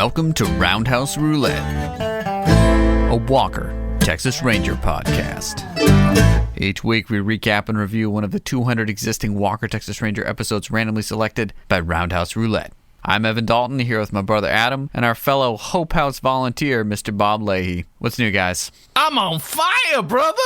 Welcome to Roundhouse Roulette, a Walker, Texas Ranger podcast. Each week we recap and review one of the 200 existing Walker, Texas Ranger episodes randomly selected by Roundhouse Roulette. I'm Evan Dalton, here with my brother Adam, and our fellow Hope House volunteer, Mr. Bob Leahy. What's new, guys? I'm on fire, brother!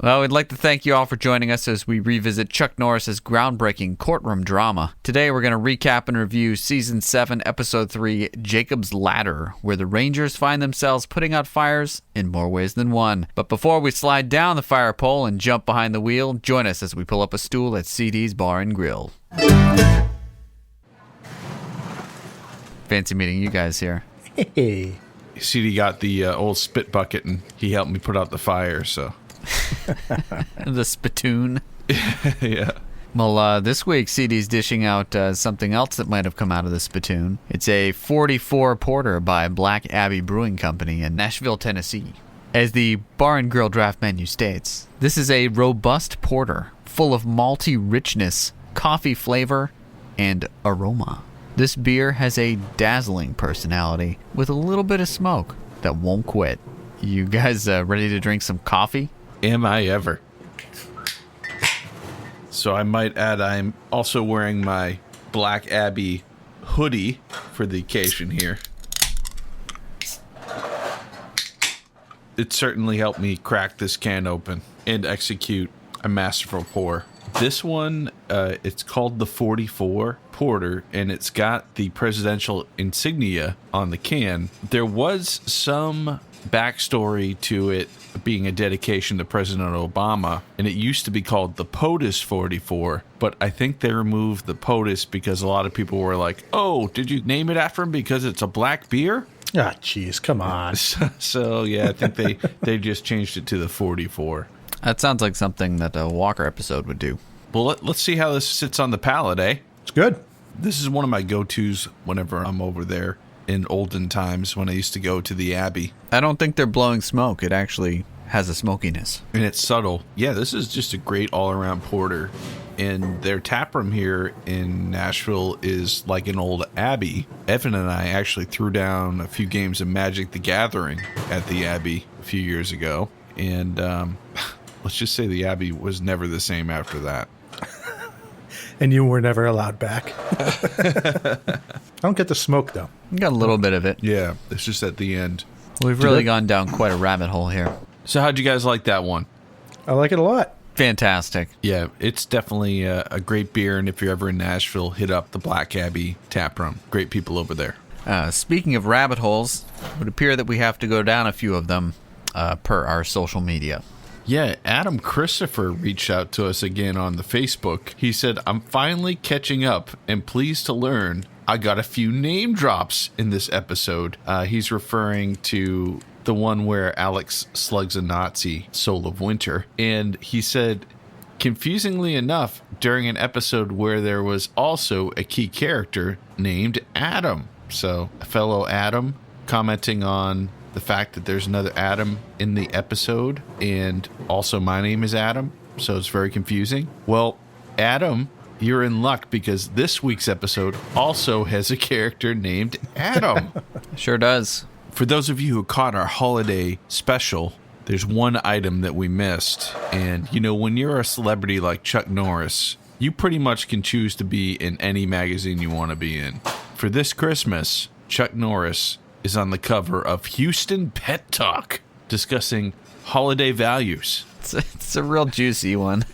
Well, we'd like to thank you all for joining us as we revisit Chuck Norris's groundbreaking courtroom drama. Today we're going to recap and review Season 7, Episode 3, Jacob's Ladder, where the Rangers find themselves putting out fires in more ways than one. But before we slide down the fire pole and jump behind the wheel, join us as we pull up a stool at CD's Bar and Grill. Fancy meeting you guys here. Hey. CD got the old spit bucket and he helped me put out the fire, so... The spittoon. Yeah. Well, this week CD's dishing out something else that might have come out of the spittoon. It's a 44 porter by Black Abbey Brewing Company in Nashville, Tennessee. As the Bar and Grill draft menu states, this is a robust porter full of malty richness, coffee flavor, and aroma. This beer has a dazzling personality with a little bit of smoke that won't quit. You guys ready to drink some coffee? Am I ever? So I might add, I'm also wearing my Black Abbey hoodie for the occasion here. It certainly helped me crack this can open and execute a masterful pour. This one, it's called the 44 Porter, and it's got the presidential insignia on the can. There was some backstory to it being a dedication to President Obama, and it used to be called the POTUS 44, but I think they removed the POTUS because a lot of people were like, oh, did you name it after him because it's a black beer? Ah, jeez, come on. So yeah, I think they just changed it to the 44. That sounds like something that a Walker episode would do. Well, let's see how this sits on the palate, eh? It's good. This is one of my go-tos whenever I'm over there in olden times when I used to go to the Abbey. I don't think they're blowing smoke. It actually has a smokiness. And it's subtle. Yeah, this is just a great all-around porter. And their tap room here in Nashville is like an old Abbey. Evan and I actually threw down a few games of Magic the Gathering at the Abbey a few years ago. And let's just say the Abbey was never the same after that. And you were never allowed back. I don't get the smoke, though. You got a little bit of it. Yeah, it's just at the end. We've really gone down quite a rabbit hole here. So how'd you guys like that one? I like it a lot. Fantastic. Yeah, it's definitely a great beer, and if you're ever in Nashville, hit up the Black Abbey tap room. Great people over there. Speaking of rabbit holes, it would appear that we have to go down a few of them per our social media. Yeah, Adam Christopher reached out to us again on the Facebook. He said, I'm finally catching up and pleased to learn I got a few name drops in this episode. He's referring to the one where Alex slugs a Nazi, Soul of Winter. And he said, confusingly enough, during an episode where there was also a key character named Adam. So, a fellow Adam commenting on the fact that there's another Adam in the episode, and also my name is Adam, so it's very confusing. Well, Adam, you're in luck because this week's episode also has a character named Adam. Sure does. For those of you who caught our holiday special, there's one item that we missed, and you know, when you're a celebrity like Chuck Norris, you pretty much can choose to be in any magazine you want to be in. For this Christmas, Chuck Norris is on the cover of Houston Pet Talk, discussing holiday values. It's a real juicy one.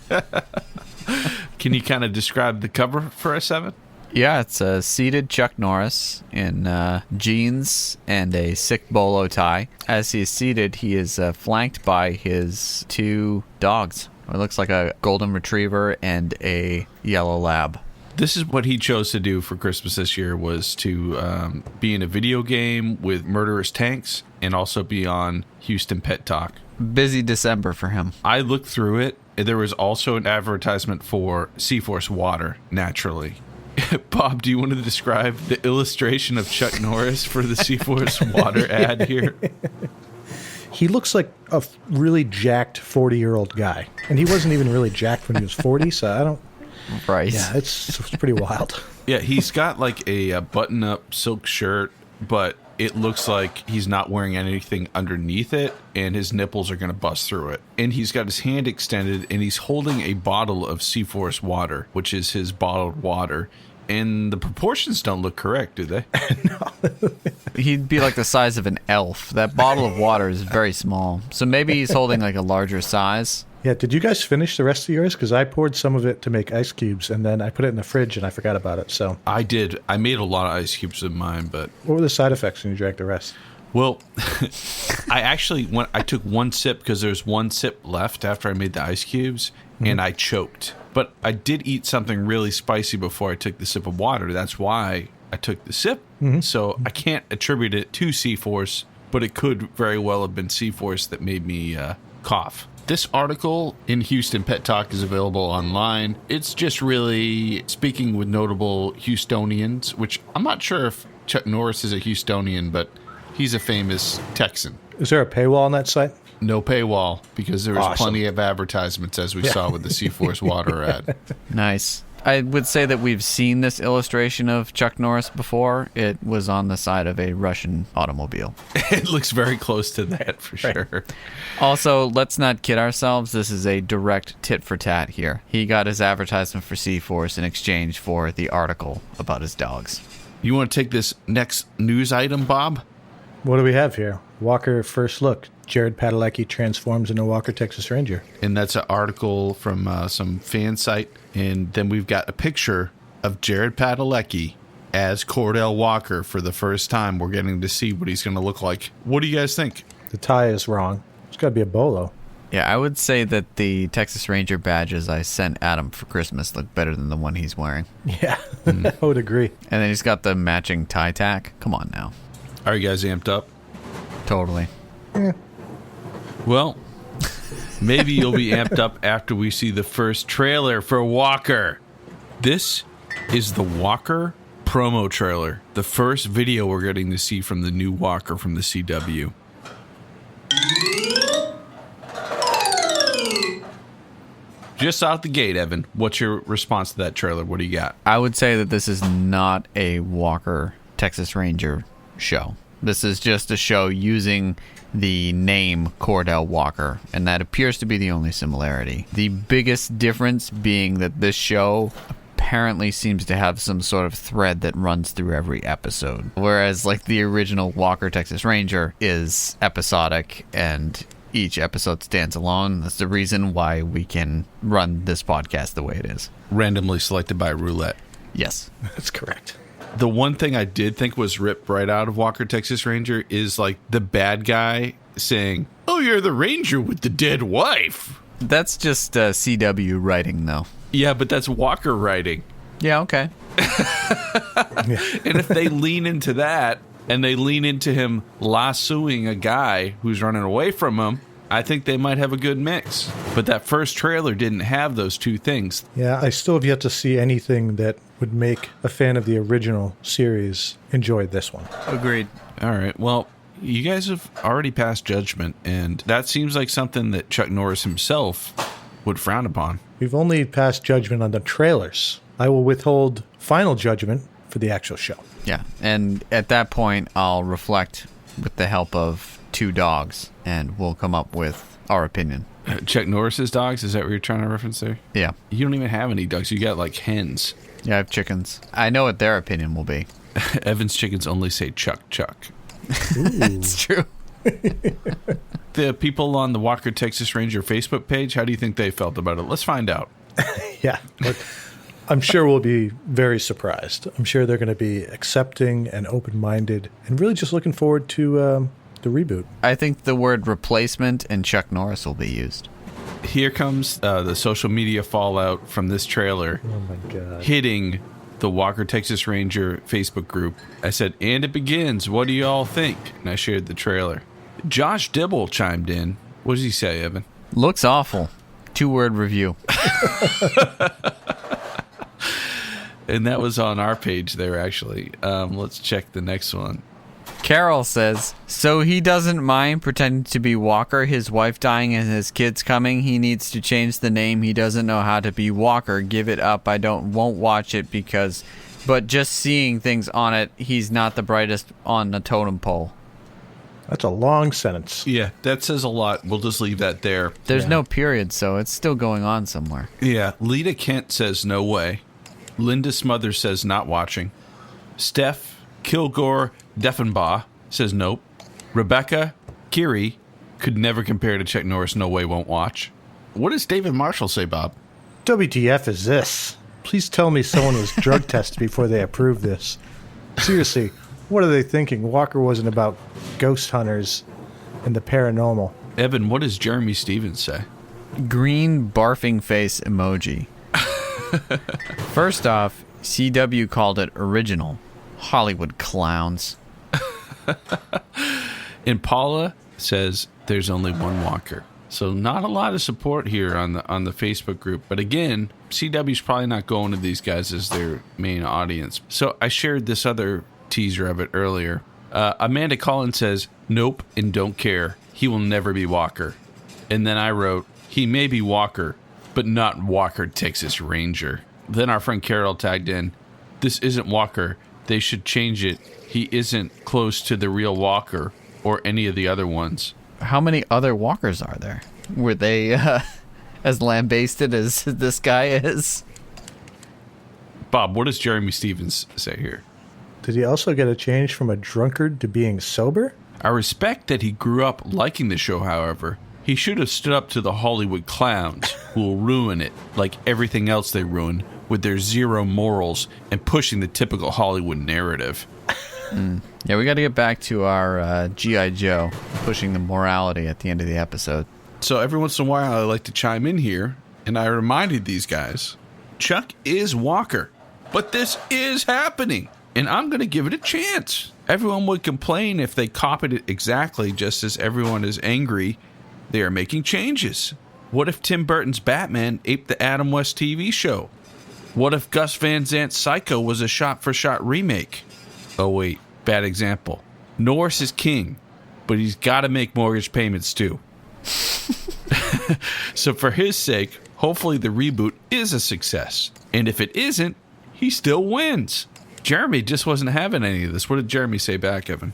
Can you kind of describe the cover for us, Evan? Yeah, it's a seated Chuck Norris in jeans and a sick bolo tie. As he is seated, he is flanked by his two dogs. It looks like a golden retriever and a yellow lab. This is what he chose to do for Christmas this year, was to be in a video game with murderous tanks and also be on Houston Pet Talk. Busy December for him. I looked through it. There was also an advertisement for Seaforce water, naturally. Bob, do you want to describe the illustration of Chuck Norris for the Seaforce water ad here? He looks like a really jacked 40-year-old guy. And he wasn't even really jacked when he was 40, so Right. Yeah, it's pretty wild. Yeah, he's got like a button-up silk shirt, but it looks like he's not wearing anything underneath it, and his nipples are going to bust through it. And he's got his hand extended, and he's holding a bottle of Seaforce water, which is his bottled water. And the proportions don't look correct, do they? He'd be like the size of an elf. That bottle of water is very small. So maybe he's holding like a larger size. Yeah, did you guys finish the rest of yours? Because I poured some of it to make ice cubes, and then I put it in the fridge, and I forgot about it. So I did. I made a lot of ice cubes in mine, but... What were the side effects when you drank the rest? Well, I took one sip because there's one sip left after I made the ice cubes, and I choked. But I did eat something really spicy before I took the sip of water. That's why I took the sip. So I can't attribute it to Seaforce, but it could very well have been Seaforce that made me cough. This article in Houston Pet Talk is available online. It's just really speaking with notable Houstonians, which I'm not sure if Chuck Norris is a Houstonian, but he's a famous Texan. Is there a paywall on that site? No paywall, because there was Awesome. plenty of advertisements, as we saw with the Seaforce water ad. Nice. I would say that we've seen this illustration of Chuck Norris before. It was on the side of a Russian automobile. It looks very close to that, for sure. Also, let's not kid ourselves. This is a direct tit for tat here. He got his advertisement for Seaforce in exchange for the article about his dogs. You want to take this next news item, Bob? What do we have here? Walker first look. Jared Padalecki transforms into Walker Texas Ranger. And that's an article from some fan site. And then we've got a picture of Jared Padalecki as Cordell Walker for the first time. We're getting to see what he's going to look like. What do you guys think? The tie is wrong. It's got to be a bolo. Yeah, I would say that the Texas Ranger badges I sent Adam for Christmas look better than the one he's wearing. Yeah, I would agree. And then he's got the matching tie tack. Come on now. Are you guys amped up? Totally. Well, maybe you'll be amped up after we see the first trailer for Walker. This is the Walker promo trailer, the first video we're getting to see from the new Walker from the CW. Just out the gate, Evan, what's your response to that trailer? What do you got? I would say that this is not a Walker Texas Ranger show. This is just a show using the name Cordell Walker, and that appears to be the only similarity. The biggest difference being that this show apparently seems to have some sort of thread that runs through every episode, whereas like the original Walker Texas Ranger is episodic and each episode stands alone. That's the reason why we can run this podcast the way it is. Randomly selected by roulette. Yes. That's correct. The one thing I did think was ripped right out of Walker Texas Ranger is like the bad guy saying, "Oh, you're the ranger with the dead wife." That's just CW writing, though. Yeah, but that's Walker writing. Yeah, okay. And if they lean into that and they lean into him lassoing a guy who's running away from him, I think they might have a good mix. But that first trailer didn't have those two things. Yeah, I still have yet to see anything that would make a fan of the original series enjoy this one. Agreed. All right, well, you guys have already passed judgment, and that seems like something that Chuck Norris himself would frown upon. We've only passed judgment on the trailers. I will withhold final judgment for the actual show. Yeah, and at that point, I'll reflect with the help of two dogs, and we'll come up with our opinion. Chuck Norris's dogs? Is that what you're trying to reference there? Yeah. You don't even have any dogs. You got like hens. Yeah, I have chickens. I know what their opinion will be. Evan's chickens only say Chuck, Chuck. It's true. The people on the Walker Texas Ranger Facebook page, how do you think they felt about it? Let's find out. Yeah, but I'm sure we'll be very surprised. I'm sure they're going to be accepting and open-minded and really just looking forward to the reboot. I think the word replacement and Chuck Norris will be used. Here comes the social media fallout from this trailer Oh, my God. hitting the Walker Texas Ranger Facebook group. I said, "And it begins. What do you all think?" And I shared the trailer. Josh Dibble chimed in. What does he say, Evan? Looks awful. 2-word review. And that was on our page there, actually. Let's check the next one. Carol says, so he doesn't mind pretending to be Walker, his wife dying and his kids coming. He needs to change the name. He doesn't know how to be Walker. Give it up. Won't watch it but just seeing things on it, he's not the brightest on the totem pole. That's a long sentence. Yeah, that says a lot. We'll just leave that there. There's no period, so it's still going on somewhere. Yeah, Lita Kent says no way. Linda Smothers says not watching. Steph Kilgore Deffenbaugh says nope. Rebecca Kiri could never compare to Chuck Norris. No way, won't watch. What does David Marshall say, Bob? WTF is this? Please tell me someone was drug tested before they approved this. Seriously, what are they thinking? Walker wasn't about ghost hunters and the paranormal. Evan, what does Jeremy Stevens say? Green barfing face emoji. First off, CW called it original. Hollywood clowns. And Paula says there's only one Walker. So not a lot of support here on the Facebook group. But again, CW's probably not going to these guys as their main audience. So I shared this other teaser of it earlier. Amanda Collins says, nope and don't care. He will never be Walker. And then I wrote, he may be Walker, but not Walker Texas Ranger. Then our friend Carol tagged in, this isn't Walker. They should change it. He isn't close to the real Walker or any of the other ones. How many other Walkers are there? Were they as lambasted as this guy is? Bob, what does Jeremy Stevens say here? Did he also get a change from a drunkard to being sober? I respect that he grew up liking the show, however. He should have stood up to the Hollywood clowns who will ruin it, like everything else they ruin, with their zero morals and pushing the typical Hollywood narrative. Yeah, we got to get back to our G.I. Joe pushing the morality at the end of the episode. So every once in a while I like to chime in here, and I reminded these guys, Chuck is Walker, but this is happening, and I'm going to give it a chance. Everyone would complain if they copied it exactly, just as everyone is angry they are making changes. What if Tim Burton's Batman aped the Adam West TV show? What if Gus Van Sant's Psycho was a shot-for-shot remake? Oh wait, bad example. Norris is king, but he's got to make mortgage payments too. So for his sake, hopefully the reboot is a success. And if it isn't, he still wins. Jeremy just wasn't having any of this. What did Jeremy say back, Evan?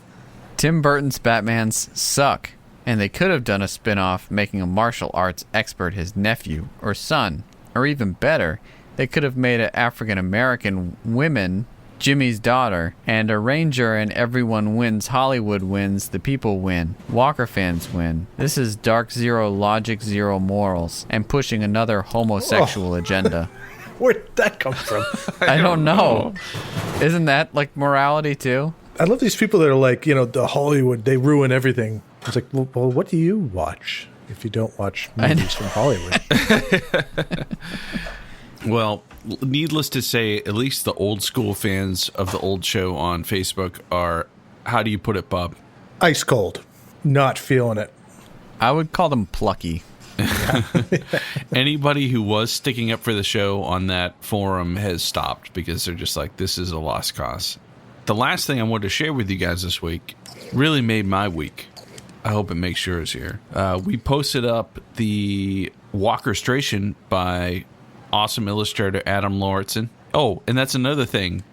Tim Burton's Batmans suck, and they could have done a spin-off making a martial arts expert his nephew or son. Or even better, they could have made an African-American woman Jimmy's daughter, and a ranger, and everyone wins. Hollywood wins. The people win. Walker fans win. This is dark zero logic, zero morals, and pushing another homosexual agenda. Where did that come from? I don't know. Isn't that like morality too? I love these people that are like, the Hollywood, they ruin everything. It's like, well, what do you watch if you don't watch movies from Hollywood? Well, needless to say, at least the old school fans of the old show on Facebook are, how do you put it, Bob? Ice cold. Not feeling it. I would call them plucky. Anybody who was sticking up for the show on that forum has stopped because they're just like, this is a lost cause. The last thing I wanted to share with you guys this week really made my week. I hope it makes yours here. We posted up the Walkerstration by awesome illustrator Adam Lauritsen. Oh, and that's another thing,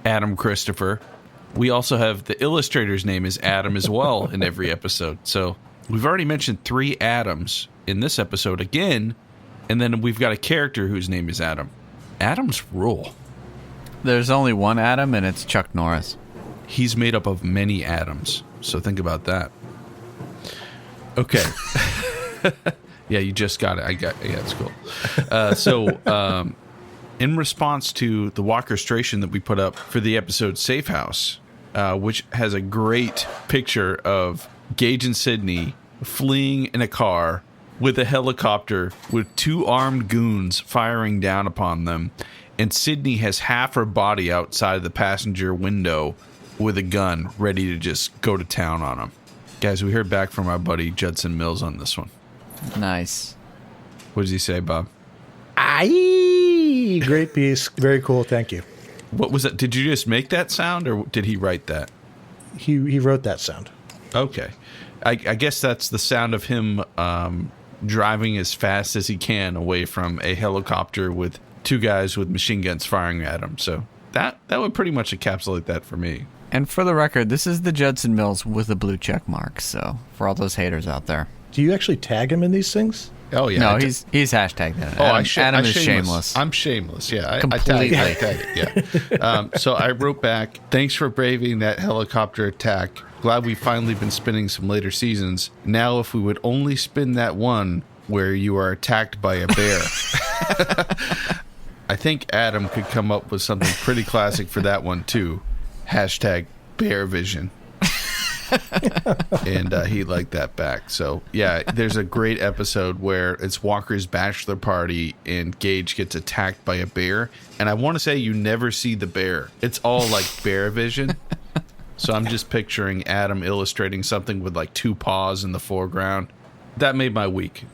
Adam Christopher. We also have the illustrator's name is Adam as well in every episode. So we've already mentioned 3 Adams in this episode again, and then we've got a character whose name is Adam. Adams rule. There's only one Adam, and it's Chuck Norris. He's made up of many Adams, so think about that. Okay. Yeah, you just got it. Yeah, it's cool. So, in response to the Walkerstration that we put up for the episode Safe House, which has a great picture of Gage and Sydney fleeing in a car with a helicopter with 2 armed goons firing down upon them, and Sydney has half her body outside the passenger window with a gun ready to just go to town on them. Guys, we heard back from our buddy Judson Mills on this one. Nice. What does he say, Bob? Aye! Great piece. Very cool. Thank you. What was that? Did you just make that sound, or did he write that? He wrote that sound. Okay. I guess that's the sound of him driving as fast as he can away from a helicopter with two guys with machine guns firing at him. So that would pretty much encapsulate that for me. And for the record, this is the Judson Mills with a blue check mark. So for all those haters out there. Do you actually tag him in these things? Oh, yeah. No, he's hashtagged it. Adam is shameless. I'm shameless. Yeah, Completely. I tag it. Yeah. So I wrote back, thanks for braving that helicopter attack. Glad we've finally been spinning some later seasons. Now, if we would only spin that one where you are attacked by a bear. I think Adam could come up with something pretty classic for that one, too. Hashtag bear vision. And he liked that back. So, yeah, there's a great episode where it's Walker's bachelor party and Gage gets attacked by a bear. And I want to say you never see the bear. It's all like bear vision. So I'm just picturing Adam illustrating something with like two paws in the foreground. That made my week.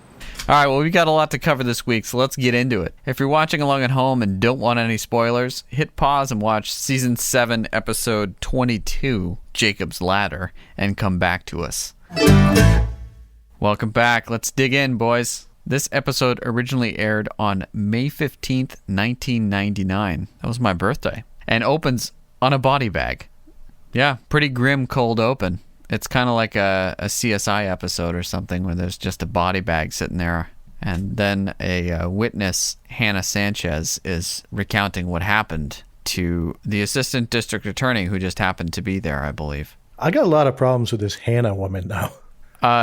All right, well, we got a lot to cover this week, so let's get into it. If you're watching along at home and don't want any spoilers, hit pause and watch Season 7, Episode 22, Jacob's Ladder, and come back to us. Welcome back. Let's dig in, boys. This episode originally aired on May 15th, 1999. That was my birthday. And opens on a body bag. Yeah, pretty grim cold open. It's kind of like a CSI episode or something where there's just a body bag sitting there. And then a witness, Hannah Sanchez, is recounting what happened to the assistant district attorney who just happened to be there, I believe. I got a lot of problems with this Hannah woman now.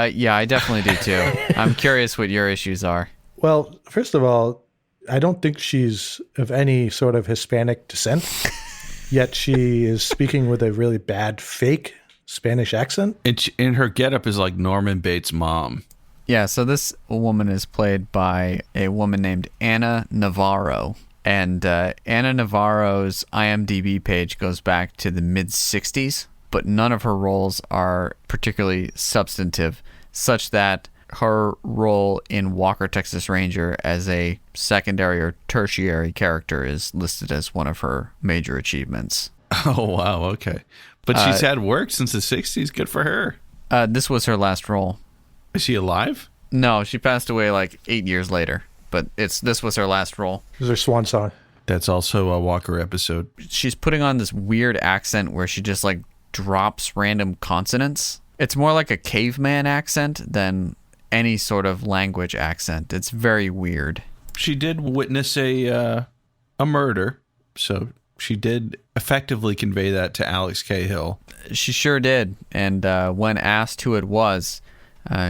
Yeah, I definitely do too. I'm curious what your issues are. Well, first of all, I don't think she's of any sort of Hispanic descent, yet she is speaking with a really bad fake Spanish accent. And her getup is like Norman Bates' mom. Yeah, so this woman is played by a woman named Ana Navarro. And Ana Navarro's IMDb page goes back to the mid-'60s, but none of her roles are particularly substantive, such that her role in Walker, Texas Ranger as a secondary or tertiary character is listed as one of her major achievements. Oh, wow, okay. But she's had work since the 60s. Good for her. This was her last role. Is she alive? No, she passed away like 8 years later, but this was her last role. This is her swan song. That's also a Walker episode. She's putting on this weird accent where she just like drops random consonants. It's more like a caveman accent than any sort of language accent. It's very weird. She did witness a murder, so she did effectively convey that to Alex Cahill. She sure did. And when asked who it was,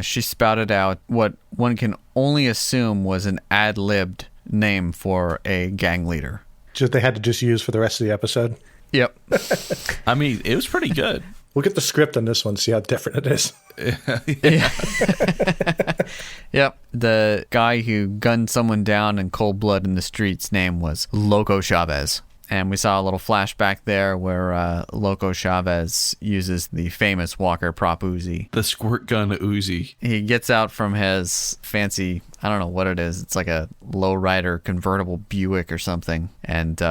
she spouted out what one can only assume was an ad-libbed name for a gang leader. Just they had to just use for the rest of the episode. Yep. I mean, it was pretty good. We'll get the script on this one, see how different it is. Yeah. Yep. The guy who gunned someone down in cold blood in the streets' name was Loco Chavez. And we saw a little flashback there where Loco Chavez uses the famous Walker prop Uzi. The squirt gun Uzi. He gets out from his fancy, I don't know what it is. It's like a lowrider convertible Buick or something. And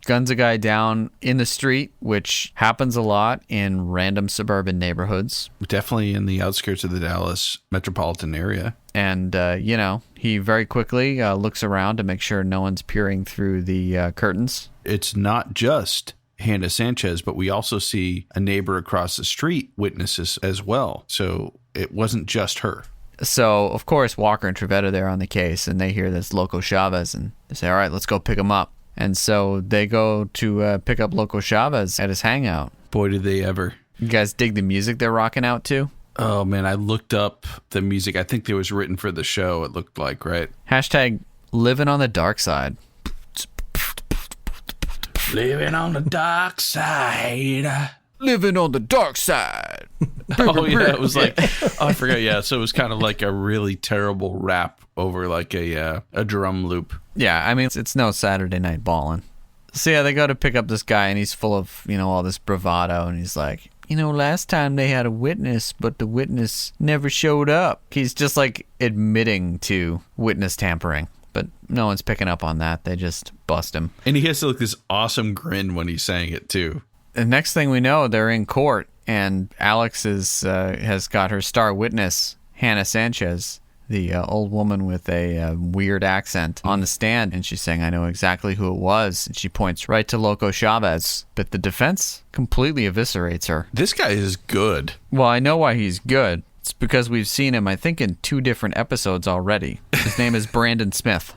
guns a guy down in the street, which happens a lot in random suburban neighborhoods. Definitely in the outskirts of the Dallas metropolitan area. And, he very quickly looks around to make sure no one's peering through the curtains. It's not just Hannah Sanchez, but we also see a neighbor across the street witnesses as well. So it wasn't just her. So, of course, Walker and Trevetta are there on the case, and they hear this Loco Chavez, and they say, all right, let's go pick him up. And so they go to pick up Loco Chavez at his hangout. Boy, did they ever. You guys dig the music they're rocking out to? Oh, man, I looked up the music. I think it was written for the show, it looked like, right? Hashtag living on the dark side. Living on the dark side. Living on the dark side. Oh, yeah, it was like, I forgot, yeah. So it was kind of like a really terrible rap over like a drum loop. Yeah, I mean, it's no Saturday Night Ballin'. So yeah, they go to pick up this guy, and he's full of, all this bravado, and he's like, last time they had a witness, but the witness never showed up. He's just like admitting to witness tampering, but no one's picking up on that. They just bust him. And he has like this awesome grin when he's saying it too. The next thing we know, they're in court, and Alex has got her star witness, Hannah Sanchez, the old woman with a weird accent, on the stand, and she's saying, I know exactly who it was. And she points right to Loco Chavez, but the defense completely eviscerates her. This guy is good. Well, I know why he's good. It's because we've seen him, I think, in 2 different episodes already. His name is Brandon Smith.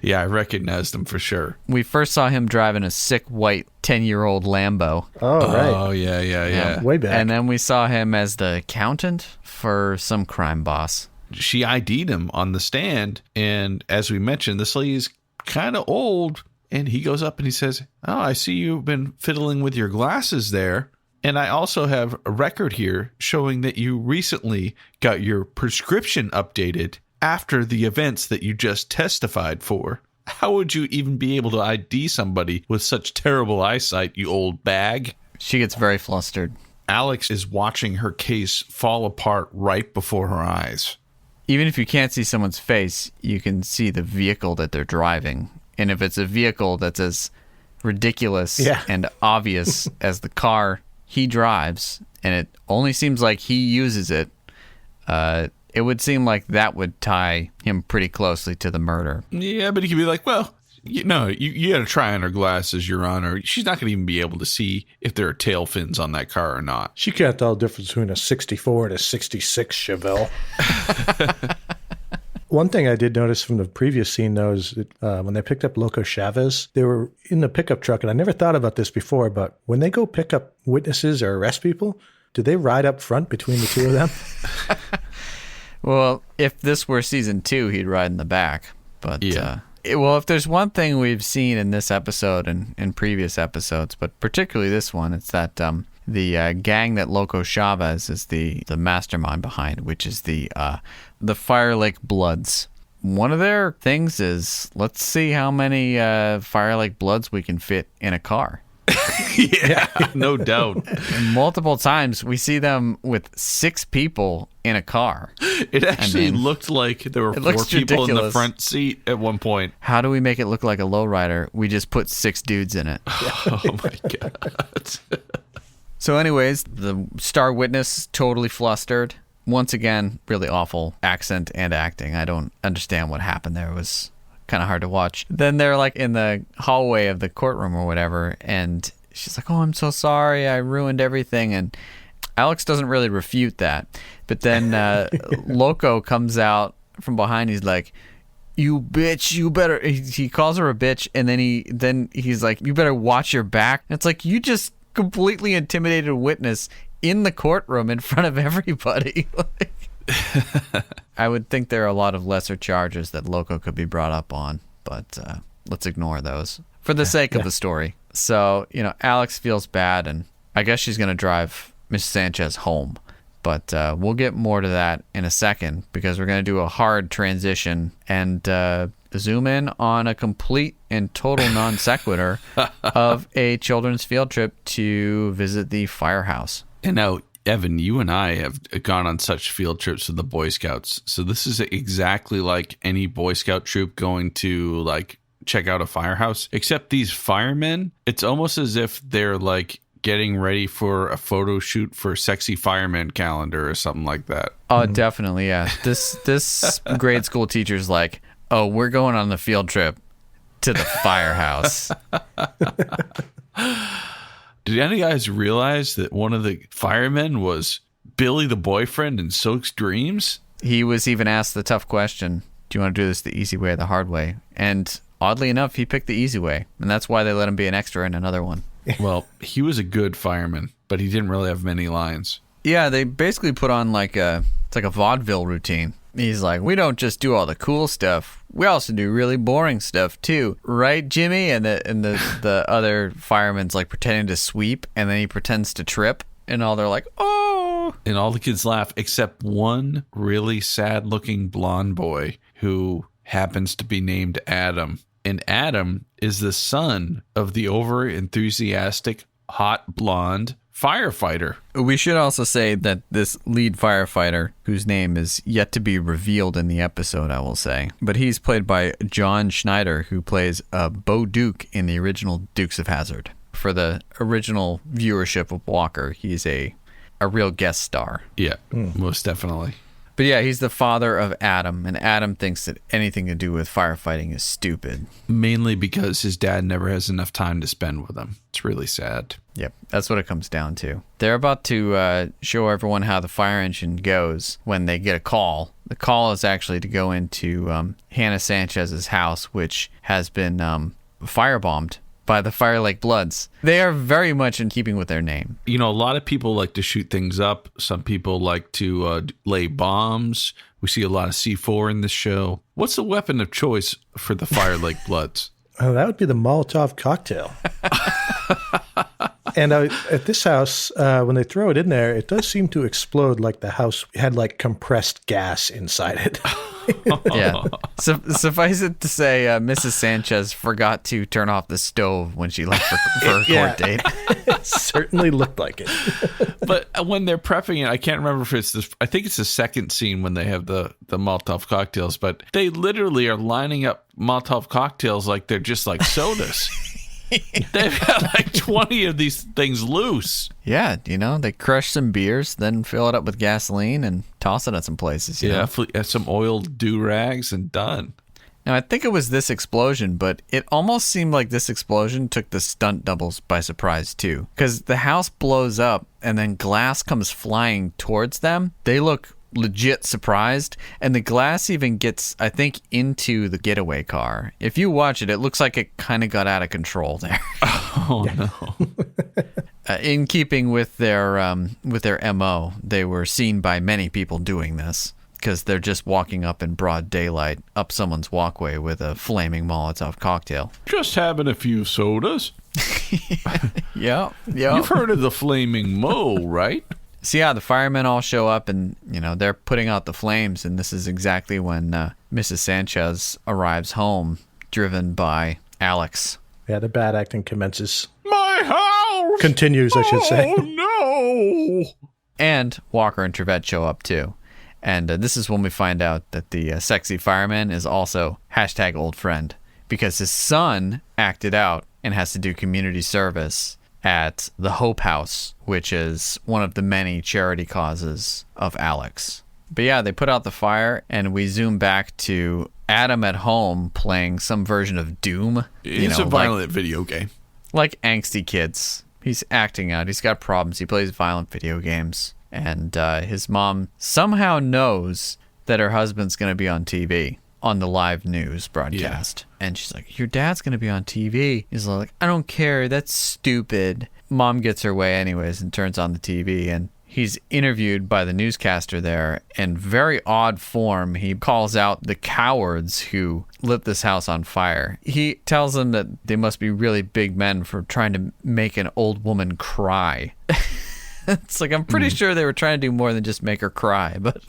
Yeah, I recognized him for sure. We first saw him driving a sick white 10-year-old Lambo. Oh, right. Oh, yeah. Way back. And then we saw him as the accountant for some crime boss. She ID'd him on the stand, and as we mentioned, this lady's kind of old, and he goes up and he says, oh, I see you've been fiddling with your glasses there, and I also have a record here showing that you recently got your prescription updated after the events that you just testified for. How would you even be able to ID somebody with such terrible eyesight, you old bag? She gets very flustered. Alex is watching her case fall apart right before her eyes. Even if you can't see someone's face, you can see the vehicle that they're driving. And if it's a vehicle that's as ridiculous and obvious as the car he drives, and it only seems like he uses it, it would seem like that would tie him pretty closely to the murder. Yeah, but he could be like, well, you got to try on her glasses, Your Honor. She's not going to even be able to see if there are tail fins on that car or not. She can't tell the difference between a 64 and a 66 Chevelle. One thing I did notice from the previous scene, though, is that, when they picked up Loco Chavez, they were in the pickup truck, and I never thought about this before, but when they go pick up witnesses or arrest people, do they ride up front between the two of them? Well, if this were season 2, he'd ride in the back. But if there's one thing we've seen in this episode and in previous episodes, but particularly this one, it's that the gang that Loco Chavez is the mastermind behind, which is the Fire Lake Bloods. One of their things is, let's see how many Fire Lake Bloods we can fit in a car. Yeah, no doubt. Multiple times we see them with 6 people in a car. It actually looked like there were 4 people in the front seat at one point. How do we make it look like a lowrider? We just put 6 dudes in it. Oh my God. So anyways, the star witness totally flustered. Once again, really awful accent and acting. I don't understand what happened there. It was kind of hard to watch. Then they're like in the hallway of the courtroom or whatever, and she's like, oh, I'm so sorry, I ruined everything. And Alex doesn't really refute that, but then Loco comes out from behind. He's like, you bitch, you better, he calls her a bitch, and then he's like, you better watch your back. And it's like, you just completely intimidated a witness in the courtroom in front of everybody. I would think there are a lot of lesser charges that Loco could be brought up on, but let's ignore those for the sake of the story. So, Alex feels bad, and I guess she's going to drive Miss Sanchez home. But we'll get more to that in a second, because we're going to do a hard transition and zoom in on a complete and total non sequitur of a children's field trip to visit the firehouse. And now, Evan, you and I have gone on such field trips with the Boy Scouts. So this is exactly like any Boy Scout troop going to check out a firehouse, except these firemen, it's almost as if they're getting ready for a photo shoot for Sexy Fireman calendar or something like that. Oh, definitely, yeah. This grade school teacher's like, oh, we're going on the field trip to the firehouse. Did any guys realize that one of the firemen was Billy the boyfriend in Soak's Dreams? He was even asked the tough question, do you want to do this the easy way or the hard way? And oddly enough, he picked the easy way, and that's why they let him be an extra in another one. Well, he was a good fireman, but he didn't really have many lines. Yeah, they basically put on it's like a vaudeville routine. He's like, we don't just do all the cool stuff. We also do really boring stuff too, right, Jimmy? And the other fireman's pretending to sweep, and then he pretends to trip, and all they're like, oh. And all the kids laugh except one really sad-looking blonde boy who happens to be named Adam. And Adam is the son of the over-enthusiastic, hot blonde firefighter. We should also say that this lead firefighter, whose name is yet to be revealed in the episode, I will say, but he's played by John Schneider, who plays Bo Duke in the original Dukes of Hazzard. for the original viewership of Walker, he's a real guest star. Yeah, most definitely. But yeah, he's the father of Adam, and Adam thinks that anything to do with firefighting is stupid. Mainly because his dad never has enough time to spend with him. It's really sad. Yep, that's what it comes down to. They're about to show everyone how the fire engine goes when they get a call. The call is actually to go into Hannah Sanchez's house, which has been firebombed by the Fire Lake Bloods. They are very much in keeping with their name. You know, a lot of people like to shoot things up. Some people like to lay bombs. We see a lot of C4 in this show. What's the weapon of choice for the Fire Lake Bloods? Oh, that would be the Molotov cocktail. And at this house, when they throw it in there, it does seem to explode like the house had like compressed gas inside it. Yeah. Suffice it to say, Mrs. Sanchez forgot to turn off the stove when she left for her court date. It certainly looked like it. But when they're prepping it, I can't remember if it's I think it's the second scene when they have the Molotov cocktails, but they literally are lining up Molotov cocktails like they're just like sodas. They've got like 20 of these things loose. Yeah, they crush some beers, then fill it up with gasoline and toss it at some places. Yeah, some oiled do-rags and done. Now, I think it was this explosion, but it almost seemed like this explosion took the stunt doubles by surprise, too. Because the house blows up, and then glass comes flying towards them. They look legit surprised, and the glass even gets, I think, into the getaway car. If you watch it, it looks like it kind of got out of control there. Oh, no. In keeping with their MO, they were seen by many people doing this, because they're just walking up in broad daylight up someone's walkway with a flaming Molotov cocktail. Just having a few sodas. Yeah. You've heard of the Flaming Mo, right? So yeah, the firemen all show up and, they're putting out the flames. And this is exactly when Mrs. Sanchez arrives home, driven by Alex. Yeah, the bad acting commences. My house! Continues, I should say. Oh, no! And Walker and Trevette show up too. And this is when we find out that the sexy fireman is also #old friend. Because his son acted out and has to do community service at the Hope House, which is one of the many charity causes of Alex. But yeah, they put out the fire, and we zoom back to Adam at home playing some version of Doom. It's a violent video game. Like angsty kids. He's acting out. He's got problems. He plays violent video games. And his mom somehow knows that her husband's going to be on TV. On the live news broadcast. Yeah. And she's like, your dad's going to be on TV. He's like, I don't care. That's stupid. Mom gets her way anyways and turns on the TV. And he's interviewed by the newscaster there. In very odd form, he calls out the cowards who lit this house on fire. He tells them that they must be really big men for trying to make an old woman cry. It's like, I'm pretty sure they were trying to do more than just make her cry, but...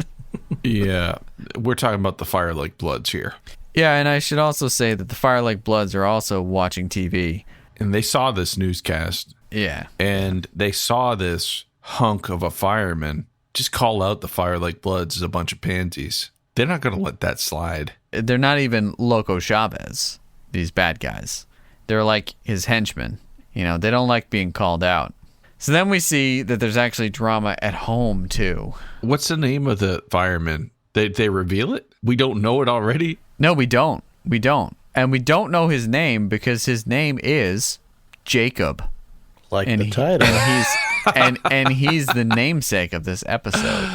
Yeah, we're talking about the Fire Lake Bloods here. Yeah, and I should also say that the Fire Lake Bloods are also watching TV. And they saw this newscast. Yeah. And they saw this hunk of a fireman just call out the Fire Lake Bloods as a bunch of pansies. They're not going to let that slide. They're not even Loco Chavez, these bad guys. They're like his henchmen. They don't like being called out. So then we see that there's actually drama at home, too. What's the name of the fireman? They reveal it? We don't know it already? No, we don't. We don't. And we don't know his name because his name is Jacob. Like the title. And he's the namesake of this episode.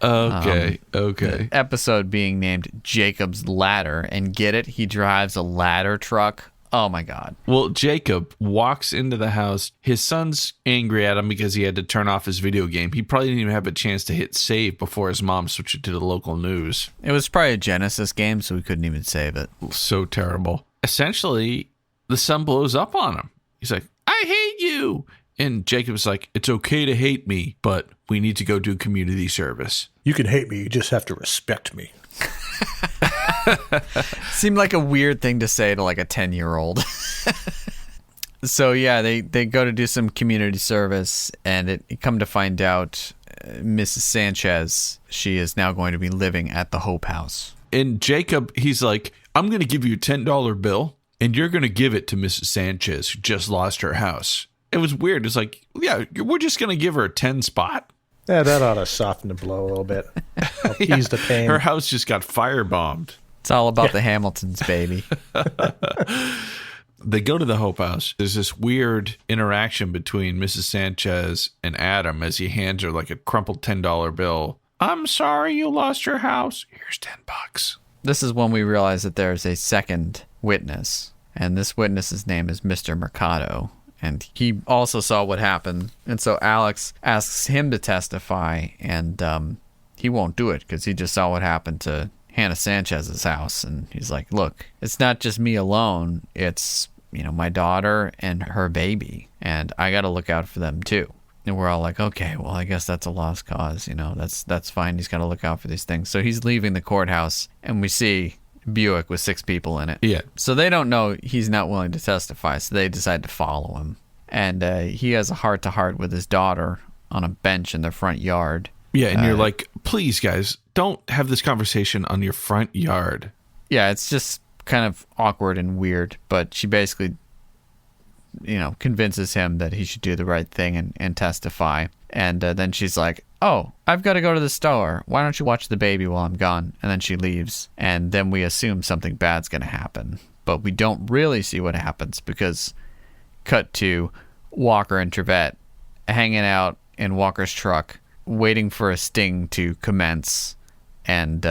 Okay. The episode being named Jacob's Ladder. And get it? He drives a ladder truck. Oh, my God. Well, Jacob walks into the house. His son's angry at him because he had to turn off his video game. He probably didn't even have a chance to hit save before his mom switched it to the local news. It was probably a Genesis game, so we couldn't even save it. So terrible. Essentially, the son blows up on him. He's like, I hate you. And Jacob's like, it's okay to hate me, but we need to go do community service. You can hate me. You just have to respect me. Seemed like a weird thing to say to like a 10-year-old. So yeah, they go to do some community service, and it come to find out Mrs. Sanchez, she is now going to be living at the Hope House. And Jacob, he's like, I'm going to give you a $10 bill, and you're going to give it to Mrs. Sanchez, who just lost her house. It was weird. It's like, yeah, we're just going to give her a 10 spot. Yeah, that ought to soften the blow a little bit. Help ease the pain. Her house just got firebombed. It's all about the Hamiltons, baby. They go to the Hope House. There's this weird interaction between Mrs. Sanchez and Adam as he hands her like a crumpled $10 bill. I'm sorry you lost your house. Here's $10. This is when we realize that there's a second witness, and this witness's name is Mr. Mercado, and he also saw what happened. And so Alex asks him to testify, and he won't do it because he just saw what happened to Hannah Sanchez's house, and he's like, look, it's not just me alone. It's, my daughter and her baby, and I got to look out for them too. And we're all like, okay, well, I guess that's a lost cause. That's fine. He's got to look out for these things. So he's leaving the courthouse, and we see Buick with 6 people in it. Yeah. So they don't know he's not willing to testify, so they decide to follow him. And he has a heart-to-heart with his daughter on a bench in their front yard. Yeah, and you're like, please, guys, don't have this conversation on your front yard. Yeah, it's just kind of awkward and weird, but she basically, convinces him that he should do the right thing and testify. And then she's like, oh, I've got to go to the store. Why don't you watch the baby while I'm gone? And then she leaves. And then we assume something bad's going to happen. But we don't really see what happens because cut to Walker and Trevette hanging out in Walker's truck, waiting for a sting to commence. And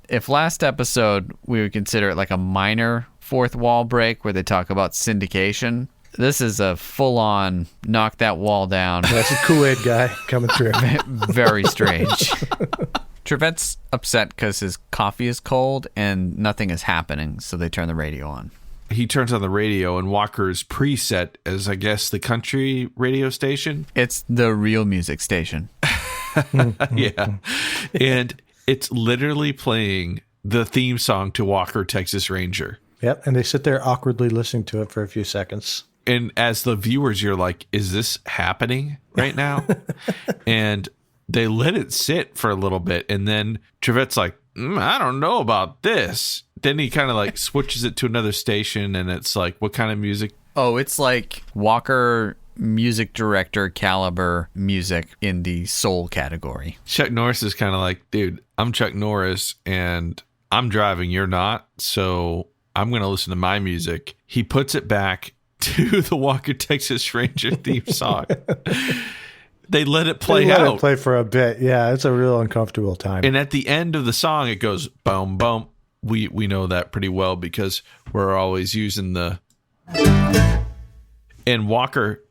if last episode we would consider it like a minor fourth wall break where they talk about syndication, this is a full-on knock that wall down. That's a Kool-Aid guy coming through. Very strange. Trevette's upset because his coffee is cold and nothing is happening, so they turn the radio on. He turns on the radio, and Walker's preset is, I guess, the country radio station. It's the real music station. Yeah. And it's literally playing the theme song to Walker, Texas Ranger. Yep, and they sit there awkwardly listening to it for a few seconds. And as the viewers, you're like, is this happening right now? And they let it sit for a little bit. And then Trevette's like, I don't know about this. Then he kind of like switches it to another station. And it's like, what kind of music? Oh, it's like Walker music director caliber music in the soul category. Chuck Norris is kind of like, dude, I'm Chuck Norris and I'm driving. You're not. So I'm going to listen to my music. He puts it back to the Walker, Texas Ranger theme song. They let it play out. Let it play for a bit. Yeah, it's a real uncomfortable time. And at the end of the song, it goes boom, boom. We know that pretty well because we're always using the... And Walker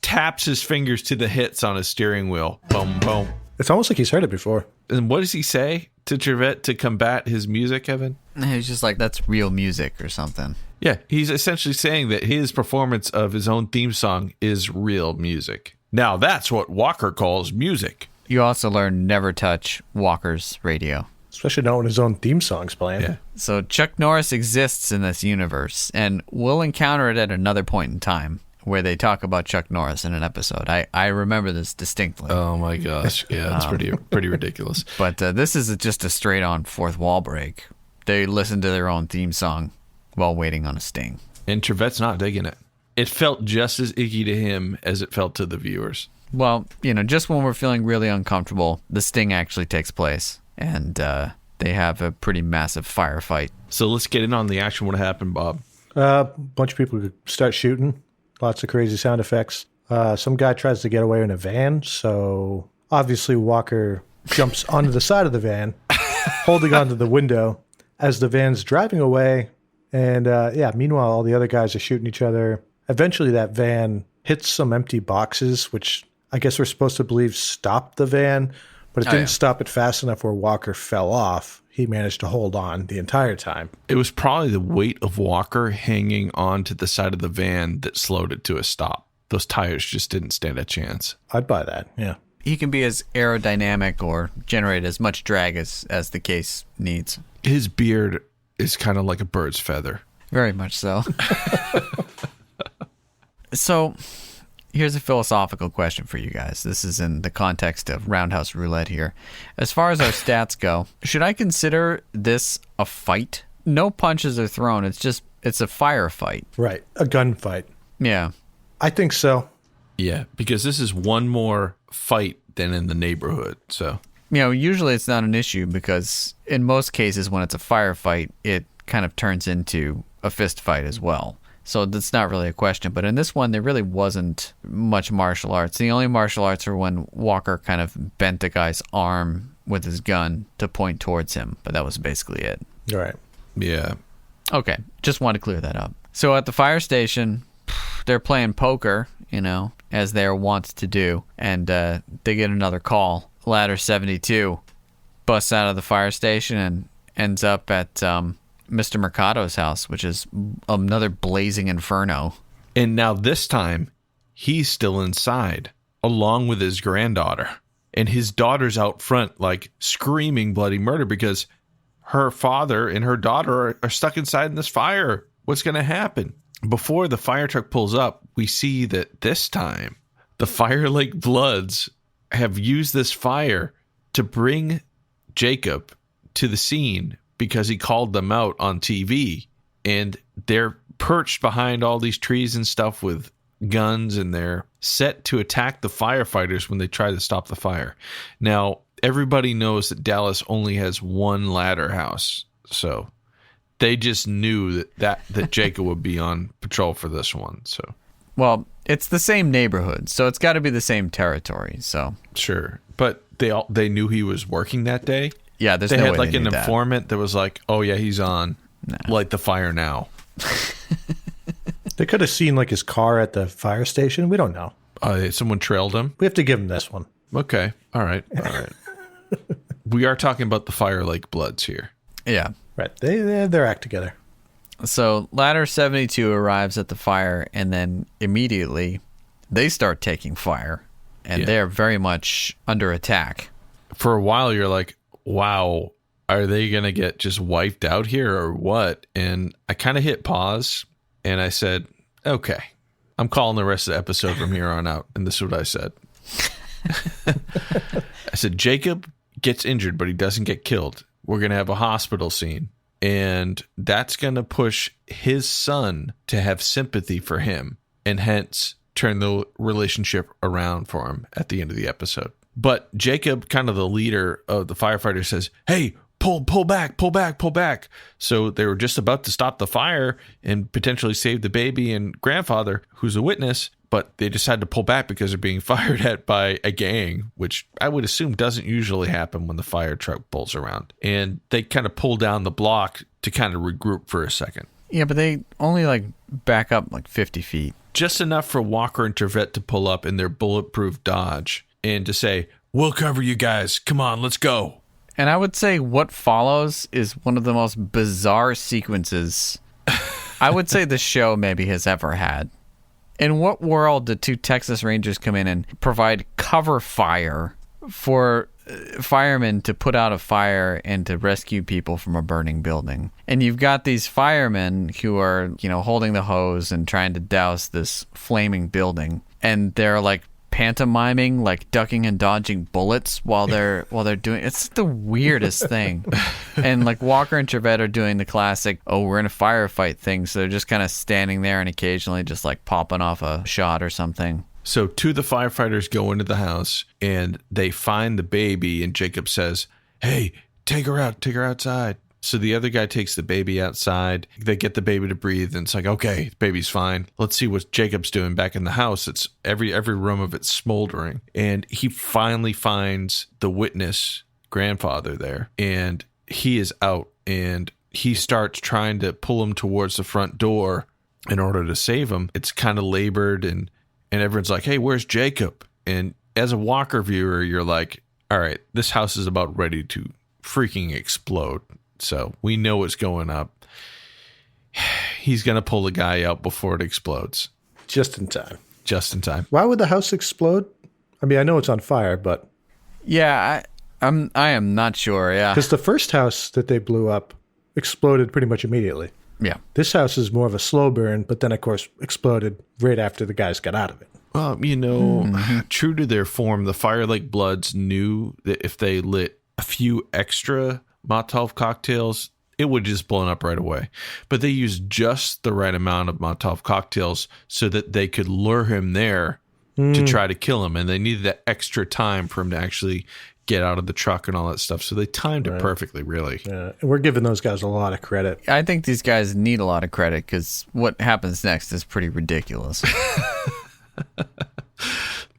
taps his fingers to the hits on his steering wheel. Boom, boom. It's almost like he's heard it before. And what does he say to Trevette to combat his music, Evan? He's just like, that's real music or something. Yeah, he's essentially saying that his performance of his own theme song is real music. Now, that's what Walker calls music. You also learn never touch Walker's radio. Especially not when his own theme song's playing. Yeah. So Chuck Norris exists in this universe, and we'll encounter it at another point in time where they talk about Chuck Norris in an episode. I remember this distinctly. Oh, my gosh. Yeah, that's pretty ridiculous. But this is just a straight-on fourth wall break. They listen to their own theme song while waiting on a sting. And Trevette's not digging it. It felt just as icky to him as it felt to the viewers. Well, just when we're feeling really uncomfortable, the sting actually takes place, and they have a pretty massive firefight. So let's get in on the action. What happened, Bob? A bunch of people start shooting. Lots of crazy sound effects. Some guy tries to get away in a van, so obviously Walker jumps onto the side of the van, holding onto the window as the van's driving away. And meanwhile, all the other guys are shooting each other. Eventually, that van hits some empty boxes, which I guess we're supposed to believe stopped the van, but it didn't stop it fast enough where Walker fell off. He managed to hold on the entire time. It was probably the weight of Walker hanging on to the side of the van that slowed it to a stop. Those tires just didn't stand a chance. I'd buy that, yeah. He can be as aerodynamic or generate as much drag as the case needs. His beard is kind of like a bird's feather. Very much so. So, here's a philosophical question for you guys. This is in the context of Roundhouse Roulette here. As far as our stats go, should I consider this a fight? No punches are thrown. It's just it's a firefight. Right. A gunfight. Yeah. I think so. Yeah, because this is one more fight than in the neighborhood. So, Usually it's not an issue because in most cases when it's a firefight, it kind of turns into a fist fight as well. So that's not really a question. But in this one, there really wasn't much martial arts. The only martial arts are when Walker kind of bent the guy's arm with his gun to point towards him. But that was basically it. All right. yeah. Okay, just want to clear that up. So at the fire station, they're playing poker, as they're wont to do. And they get another call. Ladder 72 busts out of the fire station and ends up at Mr. Mercado's house, which is another blazing inferno. And now this time, he's still inside, along with his granddaughter. And his daughter's out front, like, screaming bloody murder because her father and her daughter are stuck inside in this fire. What's going to happen? Before the fire truck pulls up, we see that this time, the Fire Lake Bloods have used this fire to bring Jacob to the scene because he called them out on TV, and they're perched behind all these trees and stuff with guns, and they're set to attack the firefighters when they try to stop the fire. Now, everybody knows that Dallas only has one ladder house, so they just knew that Jacob would be on patrol for this one. So, well, it's the same neighborhood, so it's got to be the same territory. So sure, but they knew he was working that day. Yeah, there's they no had way like they an knew that. informant that was like, "Oh yeah, he's on. Light the fire now." They could have seen like his car at the fire station. We don't know. Someone trailed him. We have to give him this one. Okay, all right. We are talking about the Fire Lake Bloods here. Yeah. Right. They have their act together. So Ladder 72 arrives at the fire, and then immediately they start taking fire, and they're very much under attack. For a while, you're like, wow, are they going to get just wiped out here or what? And I kind of hit pause, and I said, okay, I'm calling the rest of the episode from here on out. And this is what I said. I said, Jacob gets injured, but he doesn't get killed. We're going to have a hospital scene. And that's going to push his son to have sympathy for him and hence turn the relationship around for him at the end of the episode. But Jacob, kind of the leader of the firefighters, says, hey, pull back. So they were just about to stop the fire and potentially save the baby and grandfather, who's a witness, but they decided to pull back because they're being fired at by a gang, which I would assume doesn't usually happen when the fire truck pulls around. And they kind of pull down the block to kind of regroup for a second. Yeah, but they only back up 50 feet. Just enough for Walker and Trevette to pull up in their bulletproof Dodge and to say, we'll cover you guys. Come on, let's go. And I would say what follows is one of the most bizarre sequences I would say the show maybe has ever had. In what world did two Texas Rangers come in and provide cover fire for firemen to put out a fire and to rescue people from a burning building? And you've got these firemen who are, holding the hose and trying to douse this flaming building. And they're pantomiming, ducking and dodging bullets while they're doing it's the weirdest thing. And Walker and Trevette are doing the classic, oh, we're in a firefight thing, so they're just kind of standing there and occasionally just popping off a shot or something. So two of the firefighters go into the house and they find the baby, and Jacob says, hey, take her outside. So the other guy takes the baby outside. They get the baby to breathe, and it's okay, the baby's fine. Let's see what Jacob's doing back in the house. It's every room of it's smoldering. And he finally finds the witness grandfather there, and he is out, and he starts trying to pull him towards the front door in order to save him. It's kind of labored, and everyone's like, hey, where's Jacob? And as a Walker viewer, you're like, all right, this house is about ready to freaking explode. So we know what's going up. He's going to pull the guy out before it explodes. Just in time. Why would the house explode? I mean, I know it's on fire, but... Yeah, I am not sure, yeah. Because the first house that they blew up exploded pretty much immediately. Yeah. This house is more of a slow burn, but then, of course, exploded right after the guys got out of it. Well, true to their form, the Fire Lake Bloods knew that if they lit a few extra Molotov cocktails, it would just blown up right away. But they used just the right amount of Molotov cocktails so that they could lure him there to try to kill him. And they needed that extra time for him to actually get out of the truck and all that stuff. So they timed it perfectly, really. Yeah, we're giving those guys a lot of credit. I think these guys need a lot of credit because what happens next is pretty ridiculous.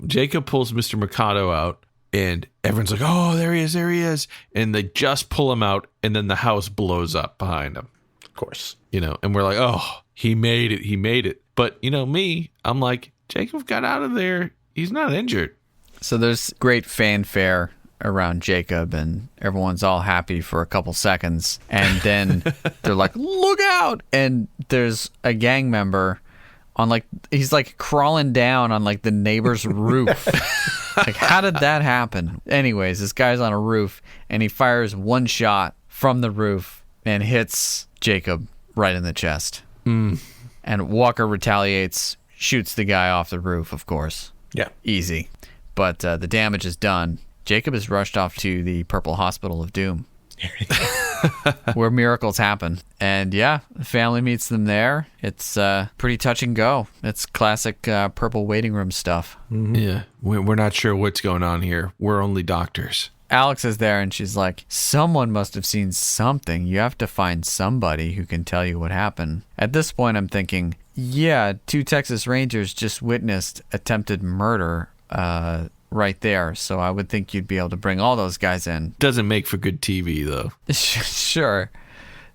Jacob pulls Mr. Mikado out, and everyone's like, oh, there he is. And they just pull him out, and then the house blows up behind him. Of course. And we're like, oh, he made it. But, I'm like, Jacob got out of there. He's not injured. So there's great fanfare around Jacob, and everyone's all happy for a couple seconds. And then they're like, look out! And there's a gang member he's crawling down on the neighbor's roof. How did that happen? Anyways, this guy's on a roof, and he fires one shot from the roof and hits Jacob right in the chest. And Walker retaliates, shoots the guy off the roof, of course. Yeah. Easy. But the damage is done. Jacob is rushed off to the Purple Hospital of Doom, where miracles happen. And yeah, the family meets them there. It's pretty touch and go. It's classic Purple waiting room stuff. Mm-hmm. Yeah, we're not sure what's going on here. We're only doctors. Alex is there, and she's like, someone must have seen something. You have to find somebody who can tell you what happened. At this point, I'm thinking, yeah, 2 Texas Rangers just witnessed attempted murder right there. So I would think you'd be able to bring all those guys in. Doesn't make for good TV, though. Sure.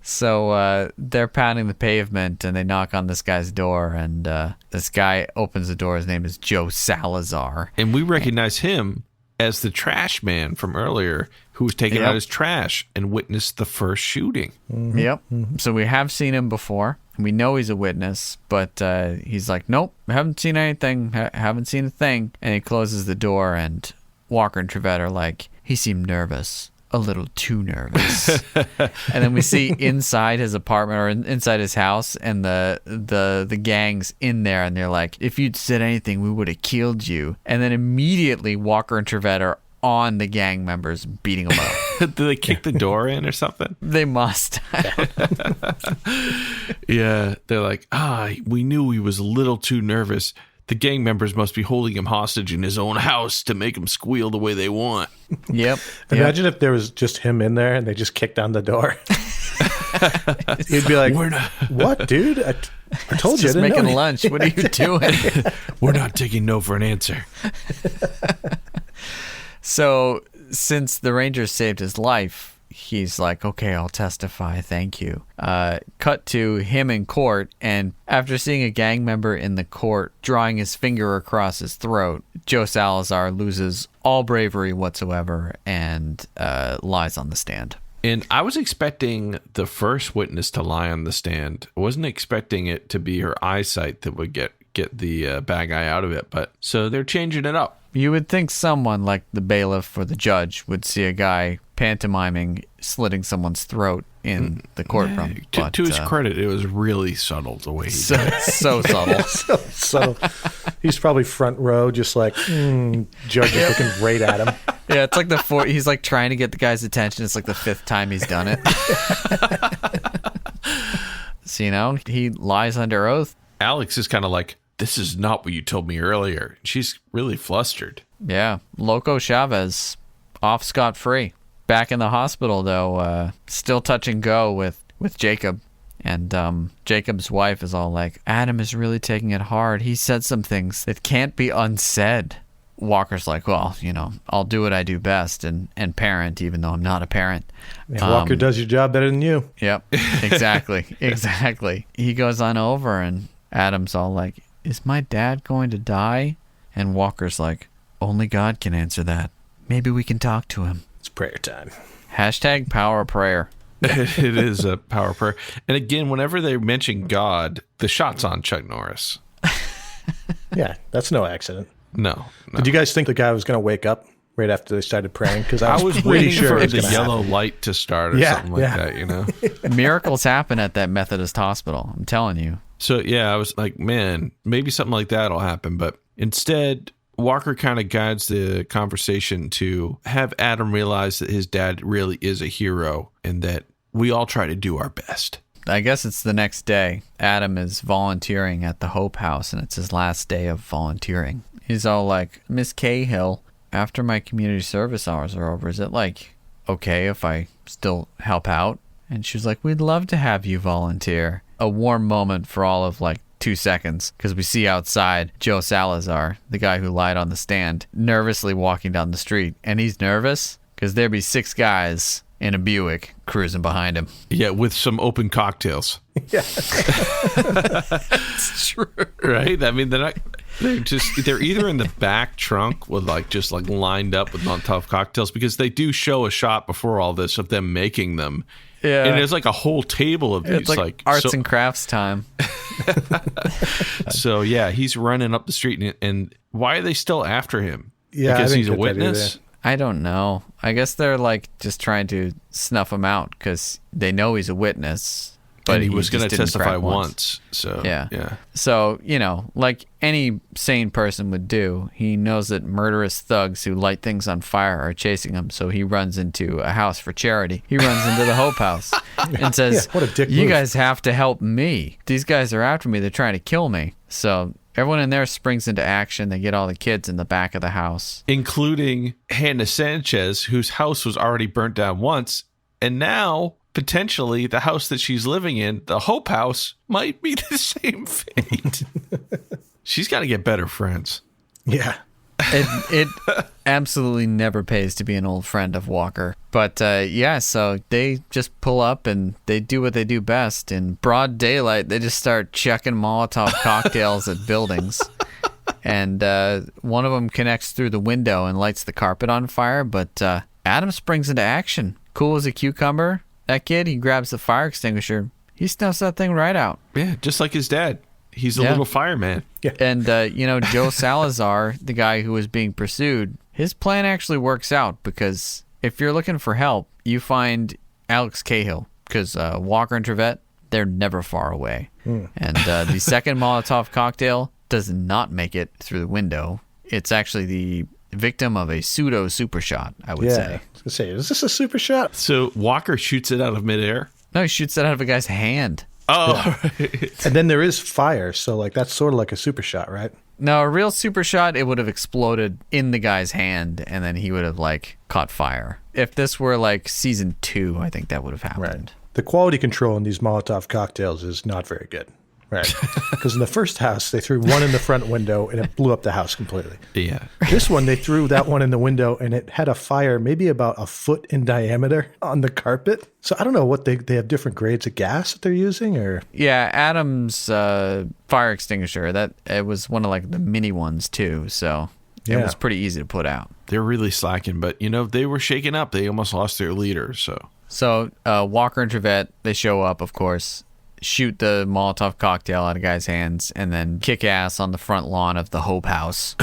So they're pounding the pavement, and they knock on this guy's door, and this guy opens the door. His name is Joe Salazar. And we recognize him as the trash man from earlier who was taking out his trash and witnessed the first shooting. Mm-hmm. Yep. Mm-hmm. So we have seen him before. We know he's a witness, but he's like, nope, haven't seen anything, haven't seen a thing. And he closes the door, and Walker and Trevette are like, he seemed nervous, a little too nervous. And then we see inside his apartment or inside his house, and the gang's in there, and they're like, if you'd said anything, we would have killed you. And then immediately Walker and Trevette are on the gang members, beating them up. Did they kick the door in or something? They must. Yeah, they're like, we knew he was a little too nervous. The gang members must be holding him hostage in his own house to make him squeal the way they want. Yep. Imagine if there was just him in there and they just kicked down the door. He'd be like, what, dude? I told you. Just making lunch. What are you doing? We're not taking no for an answer. So since the Rangers saved his life, he's like, okay, I'll testify. Thank you. Cut to him in court. And after seeing a gang member in the court drawing his finger across his throat, Joe Salazar loses all bravery whatsoever and lies on the stand. And I was expecting the first witness to lie on the stand. I wasn't expecting it to be her eyesight that would get the bad guy out of it. But so they're changing it up. You would think someone like the bailiff or the judge would see a guy pantomiming slitting someone's throat in the courtroom. To his credit, it was really subtle the way he did it. So subtle. So subtle. He's probably front row, just like, judge is looking right at him. Yeah, it's like he's like trying to get the guy's attention. It's like the 5th time he's done it. So, he lies under oath. Alex is kind of like, this is not what you told me earlier. She's really flustered. Yeah. Loco Chavez, off scot-free. Back in the hospital, though, still touch and go with Jacob. And Jacob's wife is all like, Adam is really taking it hard. He said some things that can't be unsaid. Walker's like, well, I'll do what I do best and parent, even though I'm not a parent. Yeah, Walker does your job better than you. Yep, exactly. Exactly. He goes on over, and Adam's all like, is my dad going to die? And Walker's like, only God can answer that. Maybe we can talk to him. It's prayer time. # power prayer. It is a power prayer. And again, whenever they mention God, the shot's on Chuck Norris. Yeah, that's no accident. No. Did you guys think the guy was going to wake up right after they started praying? Because I was pretty waiting sure for it was the gonna yellow happen. light to start or something like that, Miracles happen at that Methodist hospital. I'm telling you. So, yeah, I was like, man, maybe something like that will happen. But instead, Walker kind of guides the conversation to have Adam realize that his dad really is a hero and that we all try to do our best. I guess it's the next day. Adam is volunteering at the Hope House, and it's his last day of volunteering. He's all like, Miss Cahill, after my community service hours are over, is it like okay if I still help out? And she was like, we'd love to have you volunteer. A warm moment for all of like 2 seconds, because we see outside Joe Salazar, the guy who lied on the stand, nervously walking down the street. And he's nervous because there'd be 6 guys in a Buick cruising behind him. Yeah, with some open cocktails. Yeah. It's true. Right? I mean, they're either in the back trunk with just lined up with Molotov cocktails, because they do show a shot before all this of them making them. Yeah. And there's like a whole table of these. It's like arts and crafts time. So, yeah, he's running up the street. And why are they still after him? Yeah, because I think he's a that witness? I don't know. I guess they're like just trying to snuff him out because they know he's a witness. But and he was going to just didn't testify crack once. So, yeah. So, like any sane person would do, he knows that murderous thugs who light things on fire are chasing him. So he runs into a house for charity. He runs into the Hope House and says, what a dick you move. guys have to help me. These guys are after me. They're trying to kill me. So everyone in there springs into action. They get all the kids in the back of the house, including Hannah Sanchez, whose house was already burnt down once. And now, potentially, the house that she's living in, the Hope House, might be the same fate. She's got to get better friends. Yeah. It absolutely never pays to be an old friend of Walker. But so they just pull up and they do what they do best. In broad daylight, they just start chucking Molotov cocktails at buildings. And one of them connects through the window and lights the carpet on fire. But Adam springs into action. Cool as a cucumber. That kid, he grabs the fire extinguisher. He snuffs that thing right out. Yeah, just like his dad. He's a little fireman. Yeah. And, Joe Salazar, the guy who was being pursued, his plan actually works out because if you're looking for help, you find Alex Cahill because Walker and Trevette, they're never far away. And the second Molotov cocktail does not make it through the window. It's actually the victim of a pseudo super shot, I would say. I was going to say, is this a super shot? So Walker shoots it out of midair? No, he shoots that out of a guy's hand. Oh, right. And then there is fire, so that's sort of like a super shot, right? No, a real super shot, it would have exploded in the guy's hand, and then he would have caught fire. If this were season 2, I think that would have happened. Right. The quality control in these Molotov cocktails is not very good. Right. Because in the first house, they threw one in the front window and it blew up the house completely. Yeah. This one, they threw that one in the window and it had a fire maybe about a foot in diameter on the carpet. So I don't know what they have different grades of gas that they're using or. Yeah, Adam's fire extinguisher, it was one of the mini ones too. So it was pretty easy to put out. They're really slacking, but they were shaken up. They almost lost their leader. So Walker and Trevette, they show up, of course, shoot the Molotov cocktail out of guy's hands, and then kick ass on the front lawn of the Hope House.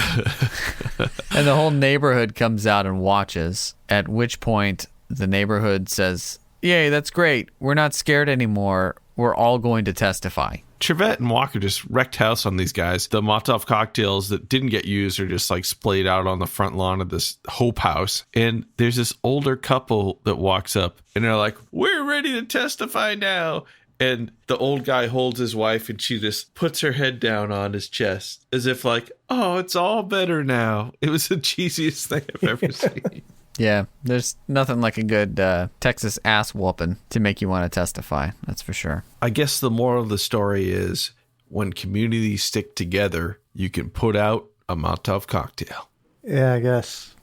And the whole neighborhood comes out and watches, at which point the neighborhood says, yay, that's great. We're not scared anymore. We're all going to testify. Trevette and Walker just wrecked house on these guys. The Molotov cocktails that didn't get used are just splayed out on the front lawn of this Hope House. And there's this older couple that walks up and they're like, we're ready to testify now. And the old guy holds his wife and she just puts her head down on his chest as if oh, it's all better now. It was the cheesiest thing I've ever seen. Yeah, there's nothing like a good Texas ass whooping to make you want to testify. That's for sure. I guess the moral of the story is when communities stick together, you can put out a Molotov cocktail. Yeah, I guess.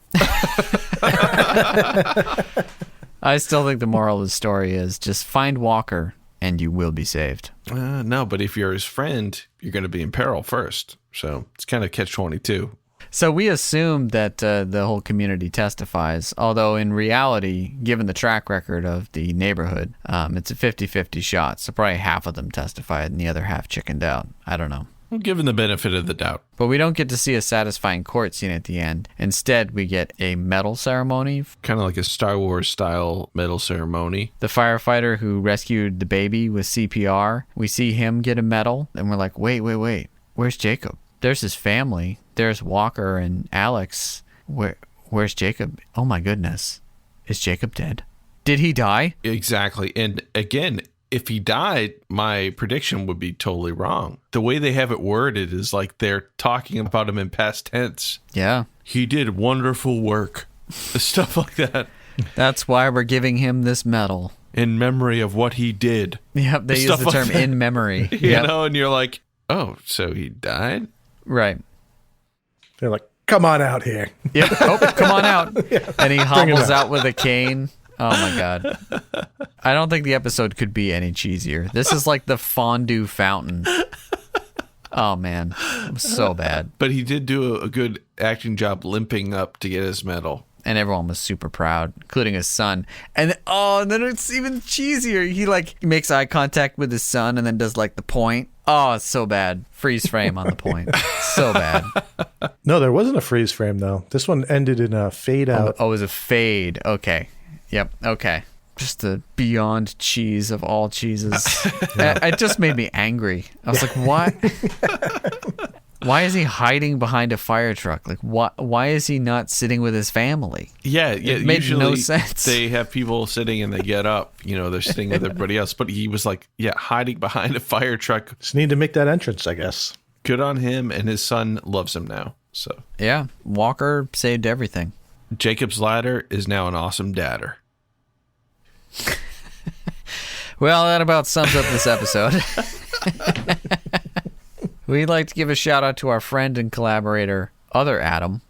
I still think the moral of the story is just find Walker and you will be saved. No, but if you're his friend, you're going to be in peril first. So it's kind of catch-22. So we assume that the whole community testifies, although in reality, given the track record of the neighborhood, it's a 50-50 shot. So probably half of them testified and the other half chickened out. I don't know. Well, given the benefit of the doubt. But we don't get to see a satisfying court scene at the end. Instead, we get a medal ceremony. Kind of like a Star Wars style medal ceremony. The firefighter who rescued the baby with CPR, we see him get a medal. And we're like, wait. Where's Jacob? There's his family. There's Walker and Alex. Where's Jacob? Oh my goodness. Is Jacob dead? Did he die? Exactly. And again, if he died, my prediction would be totally wrong. The way they have it worded is like they're talking about him in past tense. Yeah. He did wonderful work. Stuff like that. That's why we're giving him this medal. In memory of what he did. Yep, they use the term like in memory. You know, and you're like, oh, so he died? Right. They're like, come on out here. Yep. Oh, come on out. And he hobbles out with a cane. Oh, my God. I don't think the episode could be any cheesier. This is like the fondue fountain. Oh, man. It was so bad. But he did do a good acting job limping up to get his medal. And everyone was super proud, including his son. And then it's even cheesier. He makes eye contact with his son and then does like the point. Oh, it's so bad. Freeze frame on the point. So bad. No, there wasn't a freeze frame though. This one ended in a fade out. Oh, it was a fade. Okay. Yep. Okay. Just the beyond cheese of all cheeses. It just made me angry. I was like, what? Why is he hiding behind a fire truck? Like, why is he not sitting with his family? Yeah, it made usually no sense. They have people sitting and they get up. You know, they're sitting with everybody else. But he was like, hiding behind a fire truck. Just need to make that entrance, I guess. Good on him, and his son loves him now. So yeah, Walker saved everything. Jacob's Ladder is now an awesome dadder. Well, that about sums up this episode. We'd like to give a shout out to our friend and collaborator, other Adam,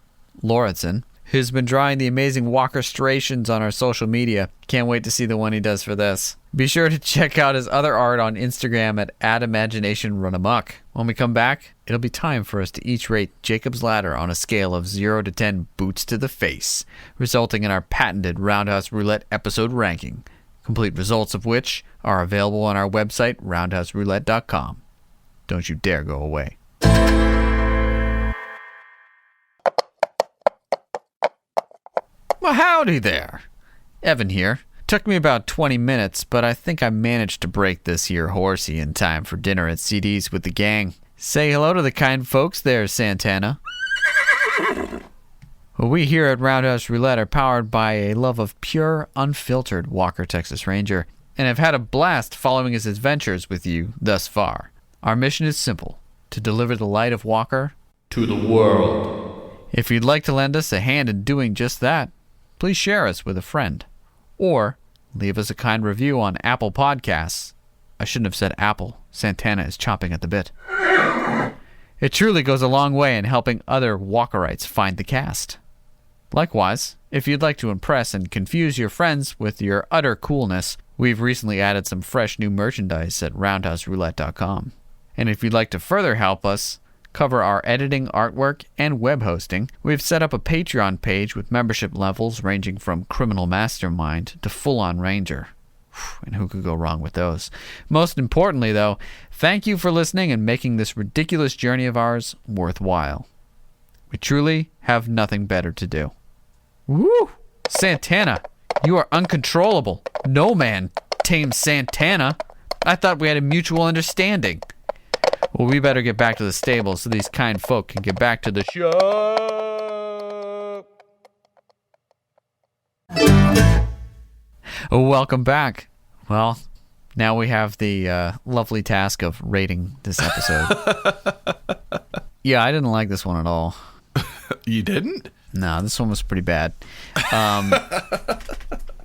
Lauritsen, who's been drawing the amazing Walkerstrations on our social media. Can't wait to see the one he does for this. Be sure to check out his other art on Instagram at @AdImagination_RunAmok. When we come back, it'll be time for us to each rate Jacob's Ladder on a scale of 0 to 10 boots to the face, resulting in our patented Roundhouse Roulette episode ranking, complete results of which are available on our website, roundhouseroulette.com. Don't you dare go away. Well, howdy there. Evan here. Took me about 20 minutes, but I think I managed to break this here horsey in time for dinner at CD's with the gang. Say hello to the kind folks there, Santana. Well, we here at Roundhouse Roulette are powered by a love of pure, unfiltered Walker Texas Ranger, and have had a blast following his adventures with you thus far. Our mission is simple: to deliver the light of Walker to the world. If you'd like to lend us a hand in doing just that, please share us with a friend. Or leave us a kind review on Apple Podcasts. I shouldn't have said Apple. Santana is chomping at the bit. It truly goes a long way in helping other Walkerites find the cast. Likewise, if you'd like to impress and confuse your friends with your utter coolness, we've recently added some fresh new merchandise at roundhouseroulette.com. And if you'd like to further help us cover our editing, artwork, and web hosting, we've set up a Patreon page with membership levels ranging from Criminal Mastermind to Full-On Ranger. And who could go wrong with those? Most importantly, though, thank you for listening and making this ridiculous journey of ours worthwhile. We truly have nothing better to do. Woo! Santana, you are uncontrollable. No man tames Santana. I thought we had a mutual understanding. Well, we better get back to the stable so these kind folk can get back to the show. Welcome back. Well, now we have the lovely task of rating this episode. Yeah, I didn't like this one at all. You didn't? No, this one was pretty bad.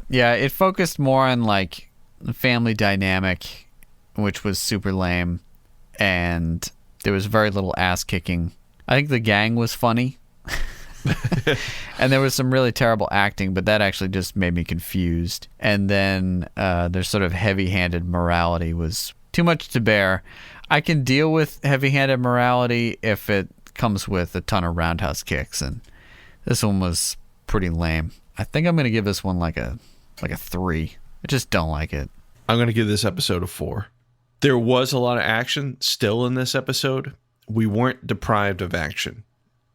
Yeah, it focused more on like the family dynamic, which was super lame. And there was very little ass kicking. I think the gang was funny. And there was some really terrible acting, but that actually just made me confused. And then their sort of heavy-handed morality was too much to bear. I can deal with heavy-handed morality if it comes with a ton of roundhouse kicks, and this one was pretty lame. I think I'm going to give this one like a 3. I just don't like it. I'm going to give this episode a 4. There was a lot of action still in this episode. We weren't deprived of action,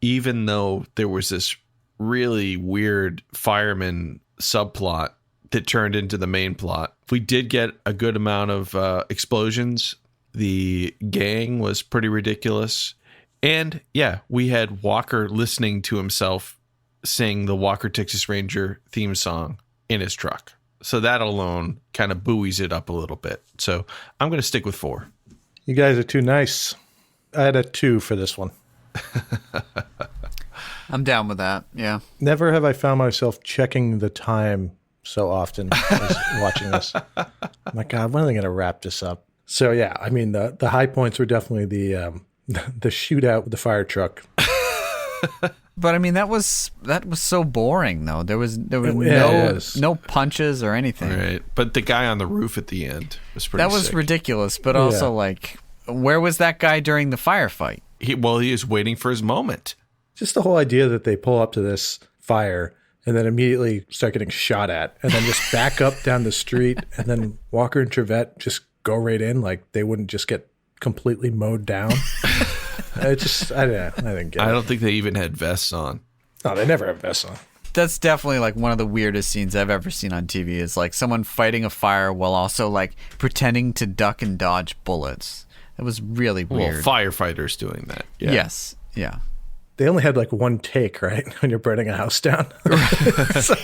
even though there was this really weird fireman subplot that turned into the main plot. We did get a good amount of explosions. The gang was pretty ridiculous. And yeah, we had Walker listening to himself sing the Walker Texas Ranger theme song in his truck. So that alone kind of buoys it up a little bit. So I'm going to stick with 4. You guys are too nice. I had a 2 for this one. I'm down with that. Yeah. Never have I found myself checking the time so often as watching this. I'm like, God, when are they going to wrap this up? So yeah, I mean the high points were definitely the shootout with the fire truck. But I mean that was so boring though. There was no punches or anything. Right. But the guy on the roof at the end was pretty That was sick. ridiculous, but also like where was that guy during the firefight? He was waiting for his moment. Just the whole idea that they pull up to this fire and then immediately start getting shot at and then just back up down the street and then Walker and Trevette just go right in like they wouldn't just get completely mowed down. I didn't get it. I don't think they even had vests on. No, they never have vests on. That's definitely like one of the weirdest scenes I've ever seen on TV is like someone fighting a fire while also like pretending to duck and dodge bullets. It was really weird. Well, firefighters doing that. Yeah. Yes. Yeah. They only had like one take, right? When you're burning a house down. So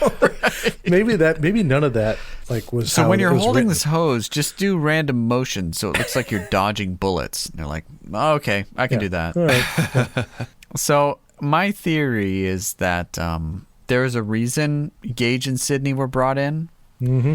maybe none of that like was. So how when it you're was holding written. this hose, just do random motions so it looks like you're dodging bullets. And they're like, oh, okay, I can do that. All right. So my theory is that there is a reason Gage and Sydney were brought in. Mm-hmm.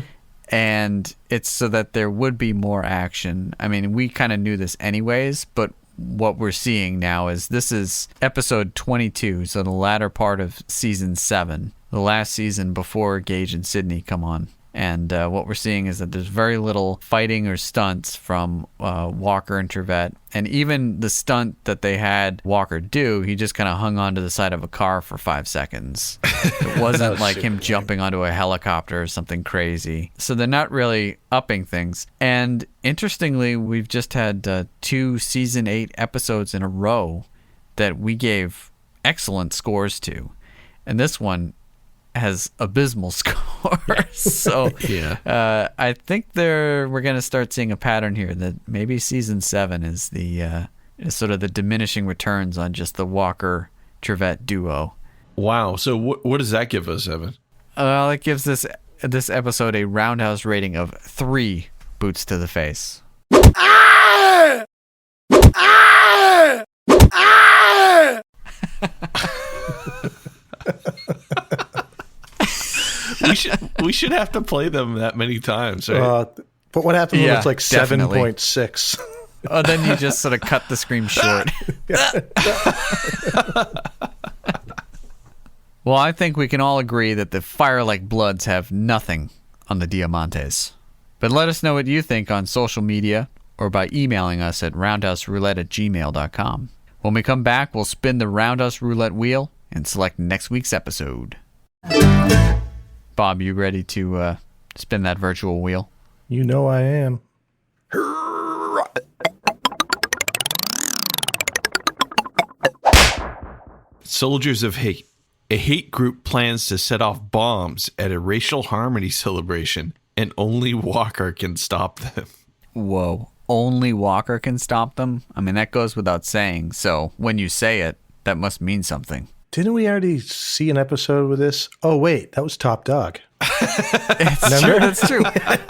And it's so that there would be more action. I mean, we kind of knew this anyways, but what we're seeing now is this is episode 22, so the latter part of season 7, the last season before Gage and Sydney come on. And what we're seeing is that there's very little fighting or stunts from Walker and Trevette. And even the stunt that they had Walker do, he just kind of hung onto the side of a car for 5 seconons. It wasn't like him jumping onto a helicopter or something crazy. So they're not really upping things. And interestingly, we've just had 2 season 8 episodes in a row that we gave excellent scores to. And this one has abysmal scores. So I think we're going to start seeing a pattern here that maybe season 7 is is sort of the diminishing returns on just the Walker Trevette duo. Wow. So what does that give us, Evan? Well, it gives this episode a roundhouse rating of 3 boots to the face. We should have to play them that many times, right? But what happened when it's like definitely. 7.6? Oh, then you just sort of cut the scream short. Well, I think we can all agree that the Fire-like Bloods have nothing on the Diamantes. But let us know what you think on social media or by emailing us at roundhouseroulette@gmail.com. When we come back, we'll spin the Roundhouse Roulette wheel and select next week's episode. Bob, you ready to spin that virtual wheel? You know I am. Soldiers of Hate. A hate group plans to set off bombs at a racial harmony celebration, and only Walker can stop them. Whoa. Only Walker can stop them? I mean, that goes without saying. So when you say it, that must mean something. Didn't we already see an episode with this? Oh, wait, that was Top Dog. It's true. That's true.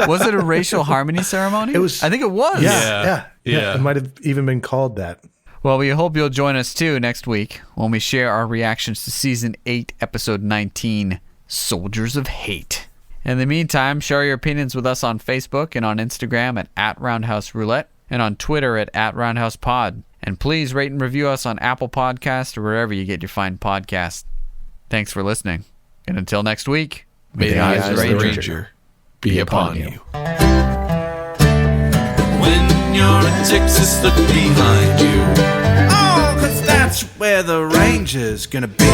Was it a racial harmony ceremony? It was. I think it was. Yeah. It might have even been called that. Well, we hope you'll join us too next week when we share our reactions to Season 8, Episode 19, Soldiers of Hate. In the meantime, share your opinions with us on Facebook and on Instagram at Roundhouse Roulette and on Twitter at @RoundhousePod. And please rate and review us on Apple Podcasts or wherever you get your fine podcasts. Thanks for listening. And until next week, may the eyes of the Ranger be upon you. When you're in Texas, look behind you. Oh, 'cause that's where the Ranger's gonna be.